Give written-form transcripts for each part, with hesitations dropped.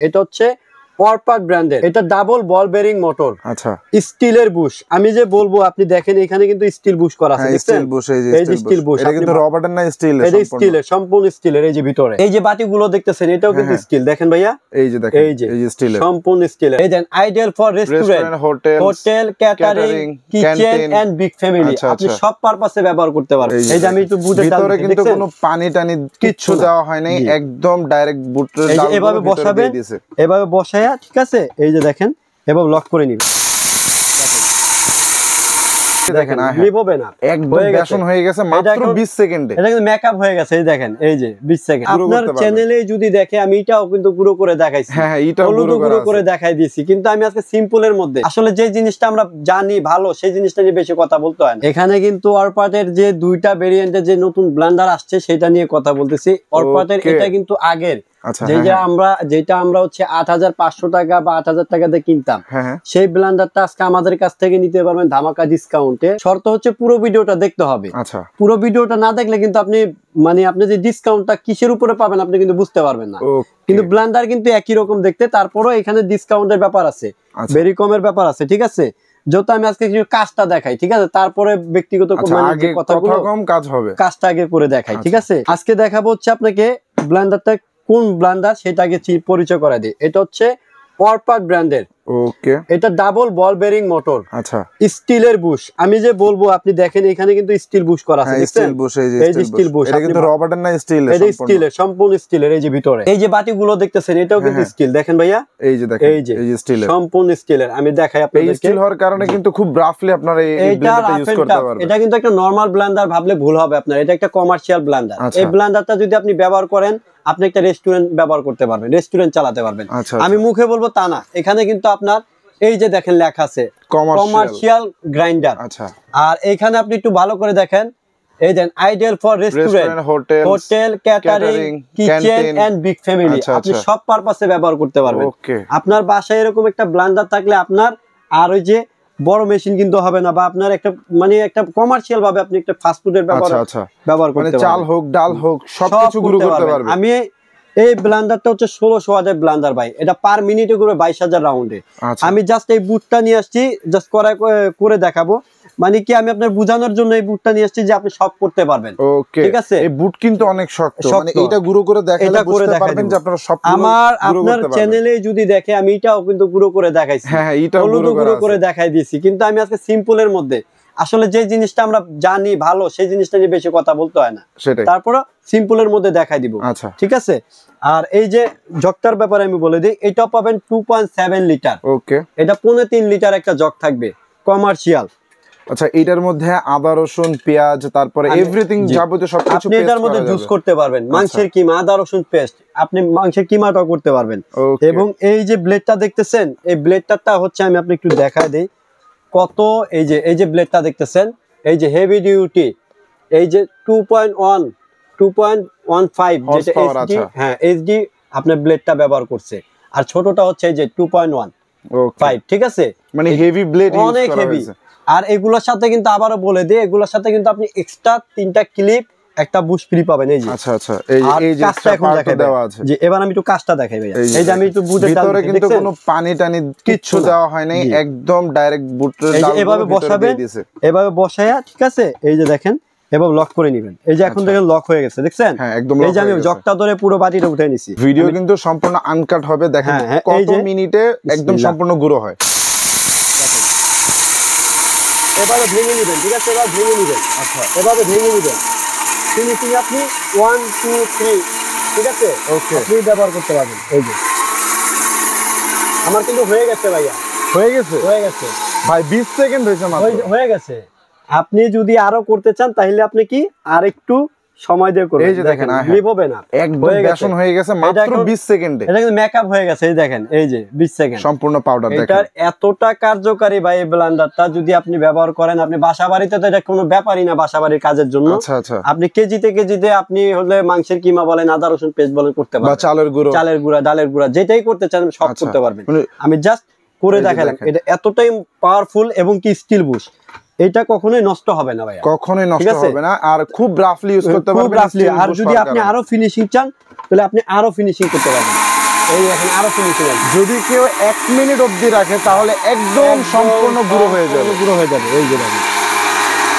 এটা হচ্ছে অরপাট ব্র্যান্ডের, এটা ডাবল বল বেরিং মোটর, আচ্ছা স্টিলের বুশ। আমি যে বলবো আপনি দেখেন এখানে কিন্তু স্টিল বুশ করা আছে, দেখছেন? এই যে স্টিল বুশ, এটা কিন্তু রবারের না স্টিল, এটা স্টিলের, সম্পূর্ণ স্টিলের। এই যে ভিতরে এই যে বাতিগুলো দেখতেছেন এটাও কিন্তু স্টিল, দেখেন ভাইয়া, এই যে দেখেন, এই যে স্টিলের, সম্পূর্ণ স্টিলের। এই দেন ideal for restaurant, hotel, catering, kitchen and big family, আপনি সব পারপাসে ব্যবহার করতে পারবেন। এই যে আমি একটু বুটে ভিতরে কিন্তু কোনো পানি টানি কিচ্ছু দেওয়া হয় নাই, একদম ডাইরেক্ট বুটের ডাল এভাবে বসাবেন, এভাবে বসায়া, ঠিক আছে? এই যে দেখেন, এভাবে লক করে নিবেন, দেখেন লিভবে না, একদম ফ্যাশন হয়ে গেছে মাত্র 20 সেকেন্ডে। এটা কিন্তু মেকআপ হয়ে গেছে, এই দেখেন, এই যে 20 সেকেন্ড। আপনার চ্যানেলে যদি দেখে, আমি এটাও কিন্তু পুরো করে দেখাইছি, হ্যাঁ এটাও পুরো করে দেখাই দিয়েছি, কিন্তু আমি আজকে সিম্পলের মধ্যে, আসলে যে জিনিসটা আমরা জানি ভালো সেই জিনিসটা নিয়ে বেশি কথা বলতে হয় না। এখানে কিন্তু অরপাটের যে দুইটা ভেরিয়েন্টের যে নতুন ব্লেন্ডার আসছে সেটা নিয়ে কথা বলতেছি। অরপাটের এটা কিন্তু আগের যেটা আমরা হচ্ছে ৮৫০০ টাকা বা ৮০০০ টাকাতে কিনতাম, সেই ব্লেন্ডারটা আজকে আমাদের কাছ থেকে নিতে পারবেন ধামাকা ডিসকাউন্টে। শর্ত হচ্ছে পুরো ভিডিওটা দেখতে হবে। পুরো ভিডিওটা না দেখলে কিন্তু আপনি আপনি যে ডিসকাউন্টটা কিসের উপরে পাবেন আপনি কিন্তু বুঝতে পারবেন না। কিন্তু ব্লেন্ডার কিন্তু একই রকম দেখতে, তারপরও এখানে ডিসকাউন্টের ব্যাপার আছে, ভেরি কমের ব্যাপার আছে, ঠিক আছে? যেহেতু আমি আজকে কিছু কাজটা দেখাই, ঠিক আছে, তারপরে ব্যক্তিগত কাজটা আগে করে দেখাই, ঠিক আছে? আজকে দেখাবো হচ্ছে আপনাকে ব্লেন্ডারটা কোন ব্লেন্ডার সেটা আগে পরিচয় করে দিই। এটা হচ্ছে অরপাট ব্র্যান্ডের, এটা ডাবল বল বেরিং মোটর, আচ্ছা, স্টিলের বুশ। আমি যে বলবো আপনি দেখেন এখানে কিন্তু স্টিল বুশ করা আছে, দেখছেন? এই যে স্টিল বুশ, এটা কিন্তু রবারের না স্টিল, এটা স্টিলের, সম্পূর্ণ স্টিলের। এই যে ভিতরে এই যে বাতিগুলো দেখতেছেন এটাও কিন্তু স্টিল, দেখেন ভাইয়া, এই যে দেখেন, এই যে স্টিলের, সম্পূর্ণ স্টিলের। আমি দেখাই আপনাদেরকে, এই স্টিল হওয়ার কারণে কিন্তু খুব রাফলি আপনারা এই ব্লেন্ডারটা ইউজ করতে পারবেন। এটা কিন্তু একটা নরমাল ব্লেন্ডার ভাবলে ভুল হবে আপনার, এটা একটা কমার্শিয়াল ব্লেন্ডার। এই ব্লেন্ডারটা যদি আপনি ব্যবহার করেন, আপনি একটা রেস্টুরেন্ট ব্যবহার করতে পারবেন, রেস্টুরেন্ট চালাতে পারবেন। আমি মুখে বলবো তা না, এখানে কিন্তু আপনার এই যে দেখেন লেখা আছে কমার্শিয়াল গ্রাইন্ডার, আচ্ছা। আর এখানে আপনি একটু ভালো করে দেখেন, এই দেন ideal for restaurant, hotel, catering, kitchen and big family, আপনি সব পারপাসে ব্যবহার করতে পারবেন। আপনার বাসায় এরকম একটা ব্লেন্ডার থাকলে আপনার আর ওই যে বড় মেশিন কিন্তু হবে না, বা আপনার একটা একটা কমার্শিয়াল ভাবে আপনি একটা ফাস্ট ফুডের ব্যবহার করতে পারবেন, চাল হোক ডাল হোক সবকিছু গুঁড়ো করতে পারবেন। আমি এই ব্লেন্ডারটা হচ্ছে 1600 ওয়াটের ব্লেন্ডার ভাই, এটা পার মিনিটে করে 22000 রাউন্ডে। আমি জাস্ট এই বুটটা নিয়ে আসছি, জাস্ট করে দেখাবো, কি আমি আপনার বোঝানোর জন্য এই বুটটা নিয়ে আসছি যে আপনি সব করতে পারবেন, ঠিক আছে? এই বুট কিন্তু অনেক শক্ত, এটা গুঁড়ো করে দেখালে বুঝতে পারবেন যে আপনারা সব আপনার চ্যানেলে যদি দেখে, আমি এটাও কিন্তু গুঁড়ো করে দেখাইছি, হ্যাঁ এটাও গুঁড়ো করে দেখাই দিয়েছি, কিন্তু আমি আজকে সিম্পলের মধ্যে, আসলে যে জিনিসটা আমরা জানি ভালো সেই জিনিসটা নিয়ে বেশি কথা বলতে হয় না, তারপরে সিম্পলের মধ্যে দেখাই দিব, ঠিক আছে? আর এই যে জগটার ব্যাপারে আমি বলে দিই, এটা পাবেন 2.7 লিটার, ওকে, এটা 3.5 লিটার একটা জগ থাকবে, কমার্শিয়াল। আচ্ছা, এটার মধ্যে আদা রসুন পেঁয়াজ তারপরে এভরিথিং যাবতীয় সবকিছু আপনি এটার মধ্যে জুস করতে পারবেন, মাংসের কিমা, আদা রসুন পেস্ট, আপনি মাংসের কিমাটাও করতে পারবেন। এবং এই যে ব্লেডটা দেখতেছেন, এই ব্লেডটা হচ্ছে আমি আপনি একটু দেখাই দেই কত, এই যে ব্লেডটা দেখতেছেন, এই যে হেভি ডিউটি, এই যে 2.15 যেটা এইচডি, হ্যাঁ এইচডি আপনার ব্লেডটা ব্যবহার করছে, আর ছোটটা হচ্ছে এই যে 2.15, ঠিক আছে? মানে হেভি ব্লেড, অনেক হেভি। আর এগুলোর সাথে কিন্তু আবারও বলে দিই, এগুলোর সাথে কিন্তু আপনি এক্সট্রা 3টা ক্লিপ, একটা বুশ ফ্রি পাবেন। এই যে আচ্ছা আচ্ছা, এই যে কাজটা এখন দেওয়া আছে, যে এবার আমি একটু কাজটা দেখাই ভাই। এই যে আমি একটু বুটের ভিতরে কিন্তু কোনো পানি টানি কিচ্ছু দেওয়া হয় নাই, একদম ডাইরেক্ট বুটের ডাল এভাবে বসাবেন, এভাবে বসায়া, ঠিক আছে? এই যে দেখেন, এভাবে লক করে নেবেন। এই যে এখন দেখেন লক হয়ে গেছে, দেখছেন? হ্যাঁ একদম। এই যে আমি জগটা ধরে পুরো বাটিটা উঠে নিছি। ভিডিও কিন্তু সম্পূর্ণ আনকাট হবে, দেখেন কত মিনিটে একদম সম্পূর্ণ গুঁড়ো হয়। এবারে ভেঙে নেবেন, ঠিক আছে? এবার ভেঙে নেবেন, আচ্ছা, এভাবে ভেঙে নেবেন, ফিনিশিং আপনি 1 2 3, ঠিক আছে? ওকে, আপনি ব্যবহার করতে পারবেন। এই যে আমার কিন্তু হয়ে গেছে ভাইয়া, হয়ে গেছে ভাই, 20 সেকেন্ড হয়েছে মাত্র, হয়ে গেছে। আপনি যদি আরো করতে চান তাহলে আপনি কি আরেকটু সময় দিয়ে করবেন। এই যে দেখেন লিভবে না, একদম ফ্যাশন হয়ে গেছে মাত্র 20 সেকেন্ডে, এটা কিন্তু মেকআপ হয়ে গেছে। এই দেখেন, এই যে 20 সেকেন্ড সম্পূর্ণ পাউডার, দেখেন এটা এতটা কার্যকারী ভাই। এই ব্লেন্ডারটা যদি আপনি ব্যবহার করেন, আপনি বাসাবাড়িতে তো এটা কোনো ব্যাপারই না, বাসাবাড়ির কাজের জন্য। আচ্ছা আচ্ছা, আপনি কেজিতে আপনি হলে মাংসের কিমা বলেন, আদা রসুন পেস্ট বলেন করতে পারবেন, বা চালের গুঁড়া ডালের গুঁড়া, যেটাই করতে চান সব করতে পারবেন। আমি জাস্ট করে দেখালাম, এটা এতটাই পাওয়ারফুল এবং কি স্টিল বুশ, এটা কখনোই নষ্ট হবে না ভাই, কখনোই নষ্ট হবে না। আর খুব রাফলি ইউজ করতে পারবেন, আর যদি আপনি আরো ফিনিশিং চান তাহলে আপনি আরো ফিনিশিং করতে পারবেন। এই এখন আরো ফিনিশিং আছে। যদি কেউ 1 মিনিট অবধি রাখে তাহলে একদম সম্পূর্ণ গুঁড়ো হয়ে যাবে। এই যে দেখেন,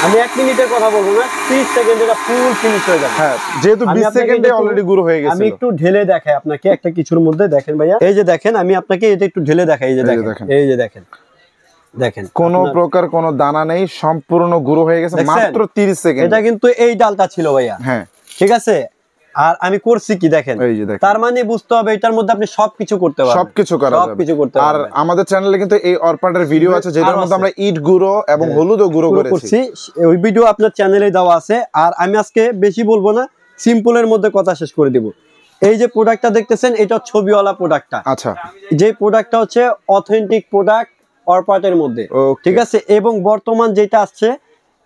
আমি 1 মিনিটের কথা বলবো না, 30 সেকেন্ডে এটা ফুল ফিনিশ হয়ে যাবে। হ্যাঁ, যেহেতু 20 সেকেন্ডে অলরেডি গুঁড়ো হয়ে গেছে। আমি একটু ঢেলে দেখাই আপনাকে একটা কিছুর মধ্যে। দেখেন ভাইয়া, এই যে দেখেন, আমি আপনাকে এটা একটু ঢেলে দেখাই। এই যে দেখেন, এই যে দেখেন, দেখেন কোনো প্রকার কোনো দানা নেই, সম্পূর্ণ গুঁড়ো হয়ে গেছে মাত্র 30 সেকেন্ড। এটা কিন্তু এই ডালটা ছিল ভাইয়া। হ্যাঁ, ঠিক আছে। আর আমি করছি কি দেখেন, তার মানে বুঝতে হবে এটার মধ্যে আপনি সবকিছু করতে পারবেন, সবকিছু করা যাবে, সবকিছু করতে পারবেন। আর আমাদের চ্যানেলে কিন্তু এই অরপাটের ভিডিও আছে যেটার মধ্যে আমরা ইট গুঁড়ো এবং হলুদও গুঁড়ো করেছি, ওই ভিডিও আপনার চ্যানেলে দেওয়া আছে। আর আমি আজকে বেশি বলবো না, সিম্পলের মধ্যে কথা শেষ করে দিব। এই যে প্রোডাক্টটা দেখতেছেন, এটা ছবিওয়ালা প্রোডাক্টটা। আচ্ছা, যে প্রোডাক্টটা হচ্ছে অথেন্টিক প্রোডাক্ট অরপাটের মধ্যে, ঠিক আছে। এবং বর্তমান যেটা আসছে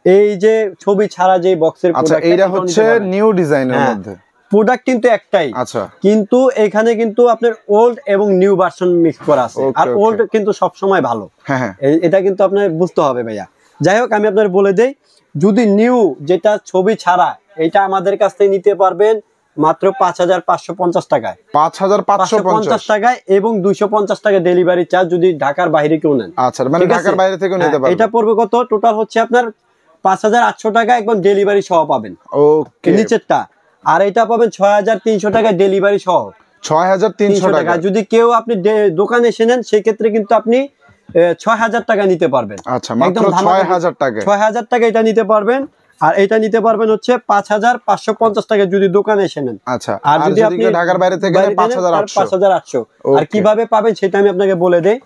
এই যে ছবি ছাড়া যে বক্সের প্রোডাক্ট, এটা হচ্ছে নিউ ডিজাইনের মধ্যে প্রোডাক্ট কিন্তু একটাই। আচ্ছা, কিন্তু এখানে কিন্তু আপনার ওল্ড এবং নিউ ভার্সন মিক্স করা আছে। আর ওল্ড কিন্তু সব সময় ভালো। হ্যাঁ, এটা কিন্তু আপনার বুঝতে হবে ভাইয়া। যাই হোক, আমি আপনার বলে দেই, যদি নিউ যেটা ছবি ছাড়া, এটা আমাদের কাছ থেকে নিতে পারবেন মাত্র 5550 টাকায়, 5550 টাকায়, এবং 250 টাকা ডেলিভারি চার্জ যদি ঢাকার বাইরে কেউ নেন। আচ্ছা, মানে ঢাকার বাইরে থেকেও নিতে পারবেন। এটা পড়বে কত? টোটাল হচ্ছে আপনার 5800 টাকা একদম ডেলিভারি সহ পাবেন। ওকে, নিচেরটা। আর এটা পাবেন 6300 টাকা ডেলিভারি সহ। 6300 টাকা। যদি কেউ আপনি দোকানে এসে নেন, সেই ক্ষেত্রে কিন্তু আপনি 6000 টাকা নিতে পারবেন। আচ্ছা, মাত্র 6000 টাকা। 6000 টাকা এটা নিতে পারবেন। আর এটা নিতে পারবেন হচ্ছে 5550 টাকা যদি দোকানে এসে নেন। আচ্ছা, আর যদি আপনি ঢাকার বাইরে থেকে নেন 5800। আর কিভাবে পাবেন সেটা আমি আপনাকে বলে দেই।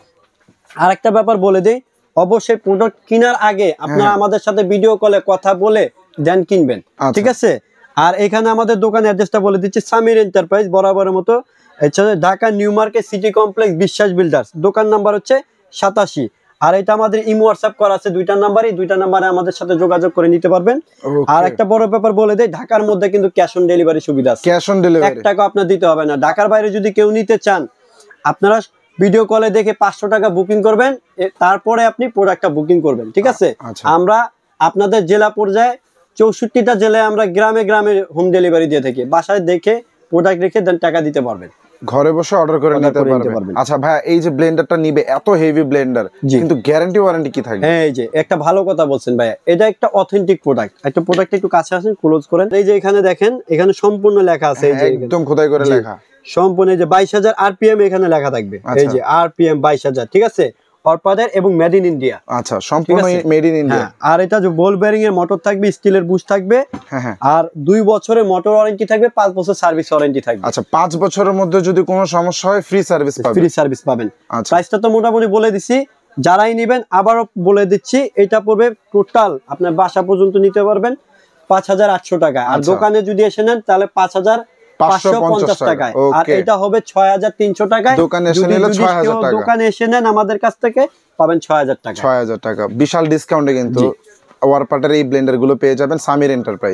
আর একটা ব্যাপার বলে দেই, অবশ্যই প্রোডাক্ট কেনার আগে আপনারা আমাদের সাথে ভিডিও কলে কথা বলে দেন কিনবেন, ঠিক আছে। আর এখানে আমাদের দোকান অ্যাড্রেসটা বলে দিচ্ছি, সামির এন্টারপ্রাইজ, বরাবরের মতো Dhaka new market city complex, বিশ্বাস বিল্ডার্স। দোকান নাম্বার হচ্ছে 87। আর এটা আমাদের ইমো হোয়াটসঅ্যাপ করা আছে, দুইটা নাম্বারে আমাদের সাথে যোগাযোগ করে নিতে পারবেন। আর একটা বড় ব্যাপার বলে দেই, ঢাকার মধ্যে কিন্তু ক্যাশ অন ডেলিভারি সুবিধা আছে। ক্যাশ অন ডেলিভারি 1 টাকা আপনার দিতে হবে না। ঢাকার বাইরে যদি কেউ নিতে চান, আপনারা ভিডিও কলে দেখে 500 টাকা বুকিং করবেন, তারপরে আপনি প্রোডাক্টটা বুকিং করবেন, ঠিক আছে। আমরা আপনাদের জেলা পর্যায়ে 64টা জেলায় আমরা গ্রামে গ্রামে হোম ডেলিভারি দিয়ে থাকি। বাসায় দেখে প্রোডাক্ট রেখে দেন টাকা দিতে পারবেন, ঘরে বসে অর্ডার করে নিতে পারবেন। আচ্ছা ভাই, এই যে ব্লেন্ডারটা নিবে, এত হেভি ব্লেন্ডার, কিন্তু গ্যারান্টি ওয়ারেন্টি কি থাকবে? হ্যাঁ, এই যে একটা ভালো কথা বলছেন ভাইয়া, এটা একটা অথেন্টিক প্রোডাক্ট। একটা প্রোডাক্ট একটু কাছে আসেন, ক্লোজ করেন। এই যে এখানে দেখেন, এখানে সম্পূর্ণ লেখা আছে, এই যে একদম খোদাই করে লেখা, সম্পূর্ণ এই যে 22000 আরপিএম এখানে লেখা থাকবে। এই যে আরপিএম 22000, ঠিক আছে, অরপাদের এবং মেড ইন ইন্ডিয়া। আচ্ছা, সম্পূর্ণ মেড ইন ইন্ডিয়া। আর এটা যে বল বেয়ারিং এর মোটর থাকবে, স্টিলের বুশ থাকবে। আর 2 বছরের মোটর ওয়ারেন্টি থাকবে, 5 বছর সার্ভিস ওয়ারেন্টি থাকবে। আচ্ছা, 5 বছরের মধ্যে যদি কোনো সমস্যা হয় ফ্রি সার্ভিস পাবেন। ফ্রি সার্ভিস পাবেন। প্রাইসটা তো মোটামুটি বলে দিছি, যারাই নেবেন আবারও বলে দিচ্ছি, এটা পড়বে টোটাল আপনার বাসা পর্যন্ত নিতে পারবেন 5800 টাকা। আর দোকানে যদি এসে নেন তাহলে 5550 টাকায়। আর এটা হবে 6300 টাকায়। দোকানে এসে নিলে 6000 টাকা। দোকানে এসে নেন আমাদের কাছ থেকে পাবেন 6000 টাকা। 6000 টাকা বিশাল ডিসকাউন্টে কিন্তু ওয়ারপাটের এই ব্লেন্ডার গুলো পেয়ে যাবেন সামির এন্টারপ্রাইজ।